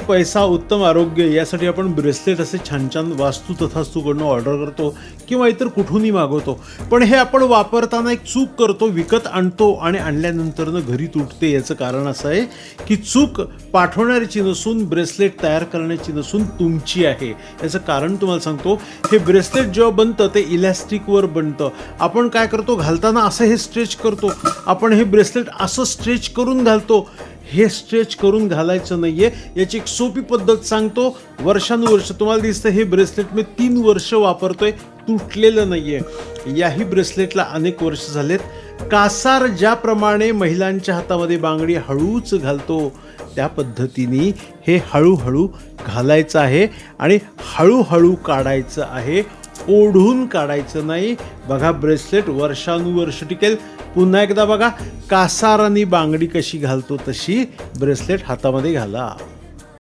पैसा उत्तम आरोग्य यासाठी आपण ब्रेसलेट असे छान छान वास्तू तथास्तूकडनं ऑर्डर करतो किंवा इतर कुठूनही मागवतो. पण हे आपण वापरताना एक चूक करतो, विकत आणतो आणि आणल्यानंतरनं घरी तुटते. याचं कारण असं आहे की चूक पाठवणाऱ्याची नसून ब्रेसलेट तयार करण्याची नसून तुमची आहे. याचं कारण तुम्हाला सांगतो. हे ब्रेसलेट जेव्हा बनतं ते इलॅस्टिकवर बनतं. आपण काय करतो, घालताना असं हे स्ट्रेच करतो. आपण हे ब्रेसलेट असं स्ट्रेच करून घालतो. हे स्ट्रेच करून घालायचं नाही आहे. याची एक सोपी पद्धत सांगतो. वर्षानुवर्ष तुम्हाला दिसतं हे ब्रेसलेट मी 3 वर्ष वापरतोय, तुटलेलं नाही आहे. याही ब्रेसलेटला अनेक वर्ष झालेत. कासार ज्याप्रमाणे महिलांच्या हातामध्ये बांगडी हळूच घालतो त्या पद्धतीने हे हळूहळू घालायचं आहे आणि हळूहळू काढायचं आहे, ओढून काढायचं नाही. बघा ब्रेसलेट वर्षानुवर्ष टिकेल. पुन्हा एकदा बघा, कासाराने बांगडी कशी घालतो तशी ब्रेसलेट हातामध्ये घाला.